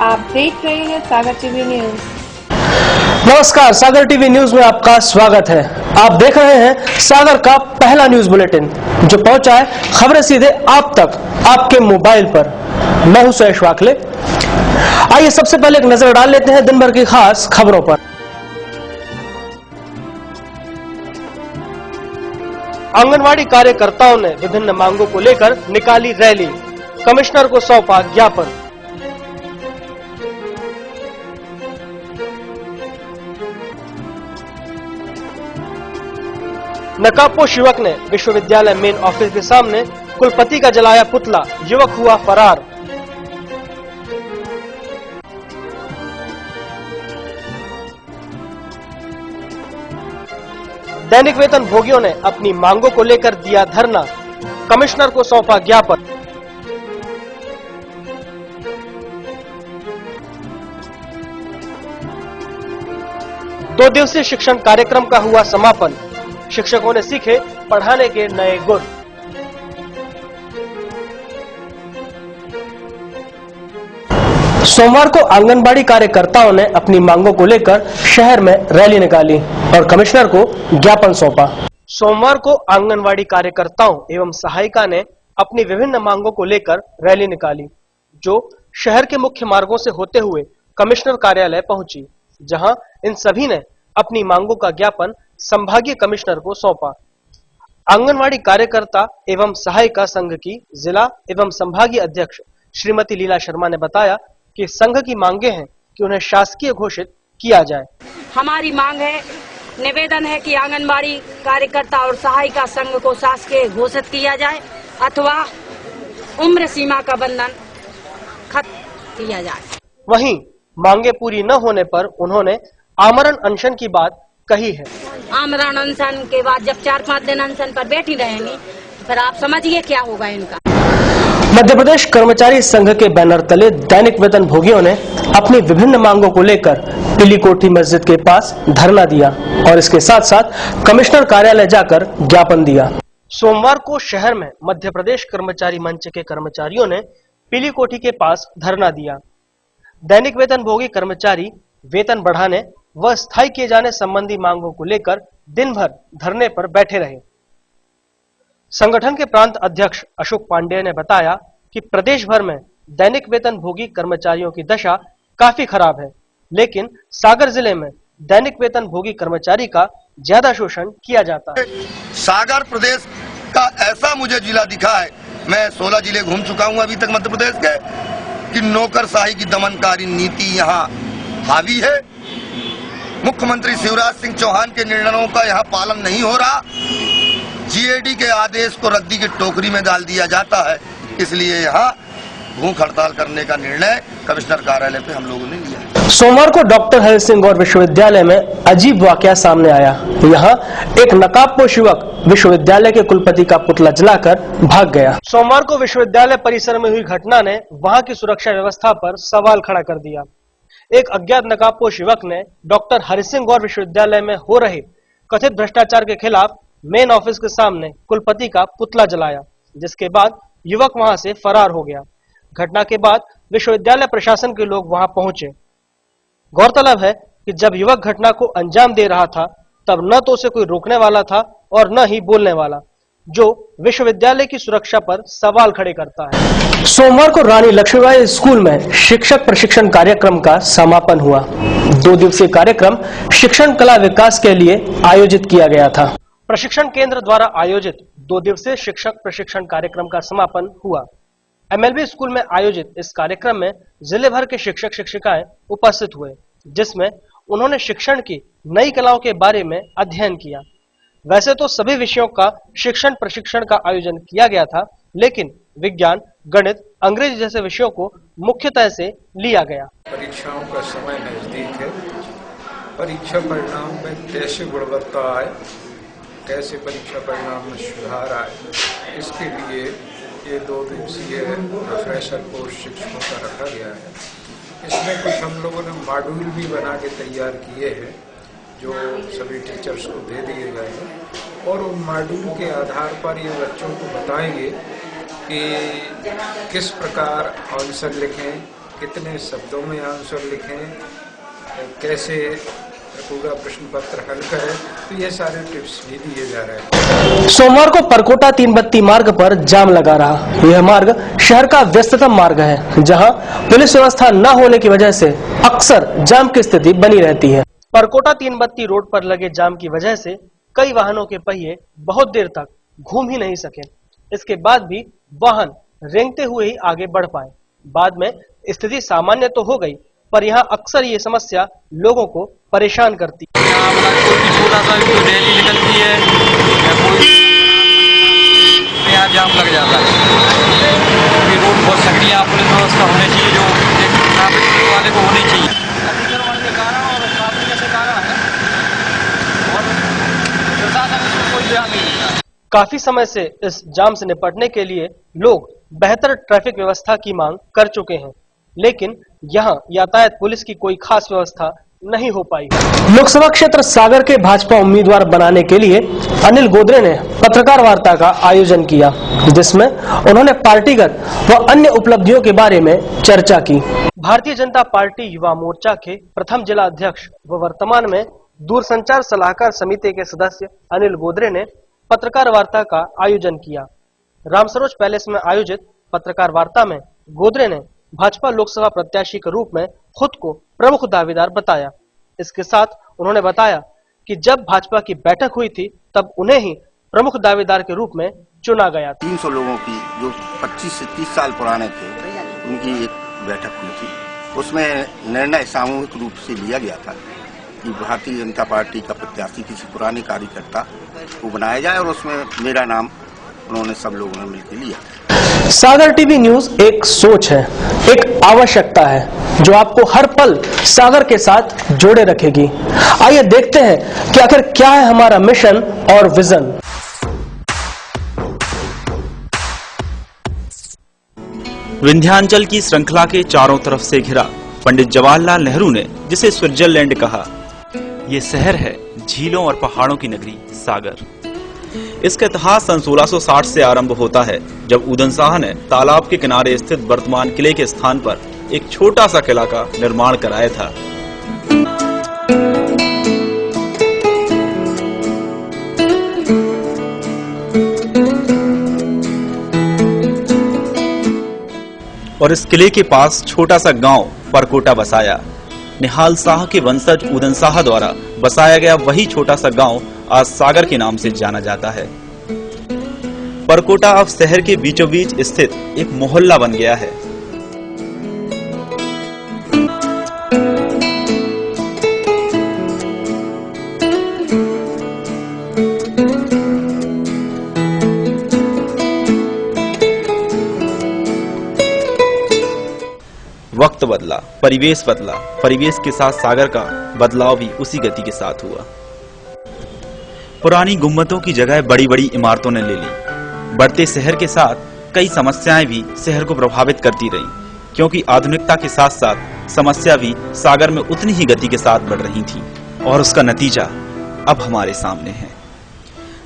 आप देख रहे हैं सागर टीवी न्यूज। नमस्कार, सागर टीवी न्यूज में आपका स्वागत है। आप देख रहे हैं सागर का पहला न्यूज बुलेटिन जो पहुंचा है खबरें सीधे आप तक आपके मोबाइल पर। मैं हूं सुयश वाकले। आइए सबसे पहले एक नजर डाल लेते हैं दिन भर की खास खबरों पर। आंगनवाड़ी कार्यकर्ताओं ने विभिन्न मांगों को लेकर निकाली रैली, कमिश्नर को सौंपा ज्ञापन। नकाबपोश युवक ने विश्वविद्यालय मेन ऑफिस के सामने कुलपति का जलाया पुतला, युवक हुआ फरार। दैनिक वेतन भोगियों ने अपनी मांगों को लेकर दिया धरना, कमिश्नर को सौंपा ज्ञापन। दो दिवसीय शिक्षण कार्यक्रम का हुआ समापन, शिक्षकों ने सीखे पढ़ाने के नए गुण। सोमवार को आंगनबाड़ी कार्यकर्ताओं ने अपनी मांगों को लेकर शहर में रैली निकाली और कमिश्नर को ज्ञापन सौंपा। सोमवार को आंगनबाड़ी कार्यकर्ताओं एवं सहायिका ने अपनी विभिन्न मांगों को लेकर रैली निकाली, जो शहर के मुख्य मार्गों से होते हुए कमिश्नर कार्यालय पहुंची, जहां इन सभी ने अपनी मांगों का ज्ञापन संभागीय कमिश्नर को सौंपा। आंगनवाड़ी कार्यकर्ता एवं सहायिका संघ की जिला एवं संभागीय अध्यक्ष श्रीमती लीला शर्मा ने बताया कि संघ की मांगे हैं कि उन्हें शासकीय घोषित किया जाए। हमारी मांग है, निवेदन है कि आंगनबाड़ी कार्यकर्ता और सहायिका संघ को शासकीय घोषित किया जाए अथवा उम्र सीमा का बंधन खत्म किया जाए। वहीं मांगे पूरी न होने पर उन्होंने आमरण अनशन की बात कही है। आमरण अनशन के बाद जब 4-5 दिन अनशन पर बैठी रहेंगी फिर आप समझिए क्या होगा इनका। मध्य प्रदेश कर्मचारी संघ के बैनर तले दैनिक वेतन भोगियों ने अपनी विभिन्न मांगों को लेकर पीली कोठी मस्जिद के पास धरना दिया और इसके साथ साथ कमिश्नर कार्यालय जाकर ज्ञापन दिया। सोमवार को शहर में मध्य प्रदेश कर्मचारी मंच के कर्मचारियों ने पीली कोठी के पास धरना दिया। दैनिक वेतन भोगी कर्मचारी वेतन बढ़ाने व स्थायी किए जाने संबंधी मांगों को लेकर दिन भर धरने पर बैठे रहे। संगठन के प्रांत अध्यक्ष अशोक पांडेय ने बताया कि प्रदेश भर में दैनिक वेतन भोगी कर्मचारियों की दशा काफी खराब है, लेकिन सागर जिले में दैनिक वेतन भोगी कर्मचारी का ज्यादा शोषण किया जाता है। सागर प्रदेश का ऐसा मुझे जिला दिखा है, मैं 16 जिले घूम चुका हूं अभी तक मध्य प्रदेश के, कि नौकरशाही की दमनकारी नीति यहाँ हावी है। मुख्यमंत्री शिवराज सिंह चौहान के निर्णयों का यहाँ पालन नहीं हो रहा। जीएडी के आदेश को रद्दी की टोकरी में डाल दिया जाता है, इसलिए यहाँ भूख हड़ताल करने का निर्णय कमिश्नर कार्यालय पे हम लोगों ने लिया। सोमवार को डॉक्टर हरि सिंह गौर विश्वविद्यालय में अजीब वाकया सामने आया। यहाँ एक नकाबपोश युवक विश्वविद्यालय के कुलपति का पुतला जलाकर भाग गया। सोमवार को विश्वविद्यालय परिसर में हुई घटना ने वहाँ की सुरक्षा व्यवस्था पर सवाल खड़ा कर दिया। एक अज्ञात नकाबपोश युवक ने डॉक्टर हरि सिंह गौर विश्वविद्यालय में हो रहे कथित भ्रष्टाचार के खिलाफ मेन ऑफिस के सामने कुलपति का पुतला जलाया, जिसके बाद युवक वहां से फरार हो गया। घटना के बाद विश्वविद्यालय प्रशासन के लोग वहां पहुंचे। गौरतलब है कि जब युवक घटना को अंजाम दे रहा था तब न तो उसे कोई रोकने वाला था और न ही बोलने वाला, जो विश्वविद्यालय की सुरक्षा पर सवाल खड़े करता है। सोमवार को रानी लक्ष्मीबाई स्कूल में शिक्षक प्रशिक्षण कार्यक्रम का समापन हुआ। 2 दिवसीय कार्यक्रम शिक्षण कला विकास के लिए आयोजित किया गया था। प्रशिक्षण केंद्र द्वारा आयोजित 2 दिवसीय शिक्षक प्रशिक्षण कार्यक्रम का समापन हुआ। एमएलबी स्कूल में आयोजित इस कार्यक्रम में जिले भर के शिक्षक शिक्षिकाएं उपस्थित हुए, जिसमें उन्होंने शिक्षण की नई कलाओं के बारे में अध्ययन किया। वैसे तो सभी विषयों का शिक्षण प्रशिक्षण का आयोजन किया गया था, लेकिन विज्ञान, गणित, अंग्रेजी जैसे विषयों को मुख्यतः से लिया गया। परीक्षाओं का समय नजदीक है। परीक्षा परिणाम में कैसे गुणवत्ता आए, कैसे परीक्षा परिणाम में सुधार आए, इसके लिए ये 2 दिवसीय प्रोफेसर कोर्स शिक्षकों का रखा गया है। इसमें कुछ हम लोगों ने मॉड्यूल भी बना के तैयार किए हैं, जो सभी टीचर्स को दे दिए गए हैं और उन मॉड्यूल के आधार पर ये बच्चों को बताएंगे कि किस प्रकार आंसर लिखें, कितने शब्दों में आंसर लिखें, कैसे पूरा प्रश्न पत्र हल करें, तो ये सारे टिप्स भी दिए जा रहे हैं। सोमवार को परकोटा तीन बत्ती मार्ग पर जाम लगा रहा। यह मार्ग शहर का व्यस्ततम मार्ग है, जहां पुलिस व्यवस्था न होने की वजह से अक्सर जाम की स्थिति बनी रहती है। परकोटा तीन बत्ती रोड पर लगे जाम की वजह से कई वाहनों के पहिए बहुत देर तक घूम ही नहीं सके। इसके बाद भी वाहन रेंगते हुए ही आगे बढ़ पाए। बाद में स्थिति सामान्य तो हो गई, पर यहाँ अक्सर ये समस्या लोगों को परेशान करती है। कोई भी छोटा सा भी रैली निकलती है या कोई यहाँ जाम लग जाता है। ये रोड बहुत सक्रिय पुलिस व्यवस्था होनी चाहिए, जो ट्रैफिक वाले को होनी चाहिए। अतिक्रमण के कारण और ट्रैफिक के कारण है और प्रशासन इसमें कोई ध्यान नहीं देता। काफी समय से इस जाम से निपटने के लिए लोग बेहतर ट्रैफिक व्यवस्था की मांग कर चुके हैं, लेकिन यहाँ यातायात पुलिस की कोई खास व्यवस्था नहीं हो पाई। लोकसभा क्षेत्र सागर के भाजपा उम्मीदवार बनाने के लिए अनिल गोदरे ने पत्रकार वार्ता का आयोजन किया, जिसमें उन्होंने पार्टीगत व अन्य उपलब्धियों के बारे में चर्चा की। भारतीय जनता पार्टी युवा मोर्चा के प्रथम जिला अध्यक्ष व वर्तमान में दूरसंचार सलाहकार समिति के सदस्य अनिल गोदरे ने पत्रकार वार्ता का आयोजन किया। रामसरोज पैलेस में आयोजित पत्रकार वार्ता में गोदरे ने भाजपा लोकसभा प्रत्याशी के रूप में खुद को प्रमुख दावेदार बताया। इसके साथ उन्होंने बताया कि जब भाजपा की बैठक हुई थी तब उन्हें ही प्रमुख दावेदार के रूप में चुना गया। 300 लोगों की जो 25 से 30 साल पुराने थे, उनकी एक बैठक हुई थी। उसमें निर्णय सामूहिक रूप से लिया गया था कि भारतीय जनता पार्टी का प्रत्याशी किसी पुराने कार्यकर्ता को बनाया जाए, और उसमें मेरा नाम उन्होंने सब लोगों ने मिलकर लिया। सागर टीवी न्यूज एक सोच है, एक आवश्यकता है जो आपको हर पल सागर के साथ जोड़े रखेगी। आइए देखते हैं कि आखिर क्या है हमारा मिशन और विजन। विंध्याचल की श्रृंखला के चारों तरफ से घिरा पंडित जवाहरलाल नेहरू ने जिसे स्विट्जरलैंड कहा, ये शहर है झीलों और पहाड़ों की नगरी सागर। इसका इतिहास सन 1660 से आरंभ होता है, जब उदयन शाह ने तालाब के किनारे स्थित वर्तमान किले के स्थान पर एक छोटा सा किला का निर्माण कराया था। और इस किले के पास छोटा सा गांव परकोटा बसाया। निहाल शाह के वंशज उदयन शाह द्वारा बसाया गया वही छोटा सा गांव आज सागर के नाम से जाना जाता है। परकोटा अब शहर के बीचों बीच स्थित एक मोहल्ला बन गया है। वक्त बदला, परिवेश बदला, परिवेश के साथ सागर का बदलाव भी उसी गति के साथ हुआ। पुरानी गुम्बदों की जगह बड़ी बड़ी इमारतों ने ले ली। बढ़ते शहर के साथ कई समस्याएं भी शहर को प्रभावित करती रहीं, क्योंकि आधुनिकता के साथ साथ समस्या भी सागर में उतनी ही गति के साथ बढ़ रही थी, और उसका नतीजा अब हमारे सामने है।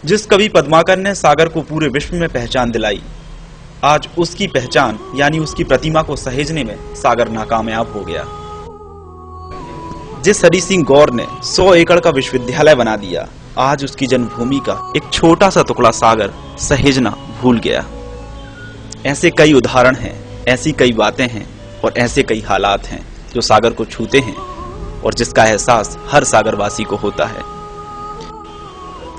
जिस कवि पद्माकर ने सागर को पूरे विश्व में पहचान दिलाई, आज उसकी पहचान यानी उसकी प्रतिमा को सहेजने में सागर नाकामयाब हो गया। जिस हरि सिंह गौर ने 100 एकड़ का विश्वविद्यालय बना दिया, आज उसकी जन्मभूमि का एक छोटा सा टुकड़ा सागर सहेजना भूल गया। ऐसे कई उदाहरण हैं, ऐसी कई बातें हैं और ऐसे कई हालात हैं जो सागर को छूते हैं और जिसका एहसास हर सागरवासी को होता है।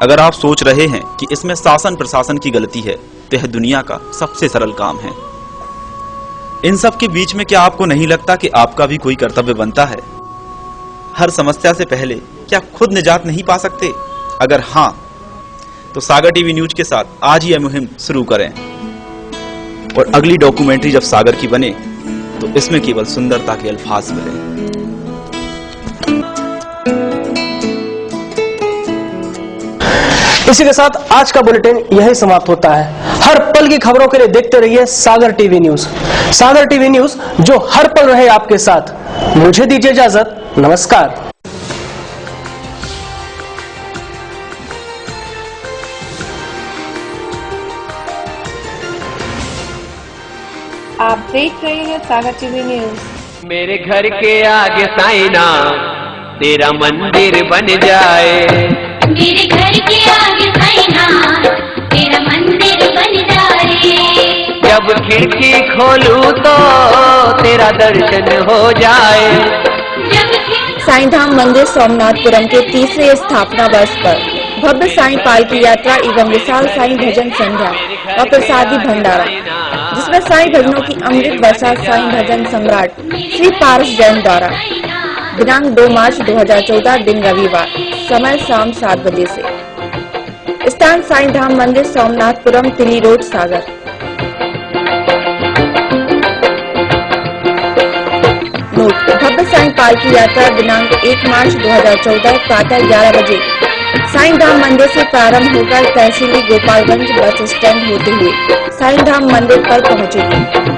अगर आप सोच रहे हैं कि इसमें शासन प्रशासन की गलती है, तो यह दुनिया का सबसे सरल काम है। इन सब के बीच में क्या आपको नहीं लगता कि आपका भी कोई कर्तव्य बनता है? हर समस्या से पहले क्या खुद निजात नहीं पा सकते? अगर हाँ, तो सागर टीवी न्यूज के साथ आज ही यह मुहिम शुरू करें, और अगली डॉक्यूमेंट्री जब सागर की बने तो इसमें केवल सुंदरता के अल्फाज मिले। इसी के साथ आज का बुलेटिन यही समाप्त होता है। हर पल की खबरों के लिए देखते रहिए सागर टीवी न्यूज। सागर टीवी न्यूज, जो हर पल रहे आपके साथ। मुझे दीजिए इजाजत, नमस्कार। आप देख रहे हैं सागर टीवी न्यूज। मेरे घर के आगे साईना तेरा मंदिर बन जाए, मेरे घर के आगे साईना तेरा मंदिर बन जाए। जब खिड़की खोलूं तो तेरा दर्शन हो जाए। साईं धाम मंदिर सोमनाथपुरम के तीसरे स्थापना वर्ष पर भव्य साईं पालकी यात्रा एवं विशाल साईं भजन संध्या और प्रसादी भंडारा, जिसमें साईं भजनों की अमृत वर्षा साईं भजन सम्राट श्री पारस जैन द्वारा दिनांक 2 मार्च 2014 दिन रविवार, समय शाम 7 बजे से। स्थान साईं धाम मंदिर सोमनाथपुरम, तिली रोड, सागर। नोट: भव्य साईं पालकी यात्रा दिनांक 1 मार्च 2014 प्रातः 11 बजे साईं धाम मंदिर से प्रारंभ होकर तहसीली गोपालगंज बस स्टैंड होते हुए साईं धाम मंदिर पर पहुंचेगी।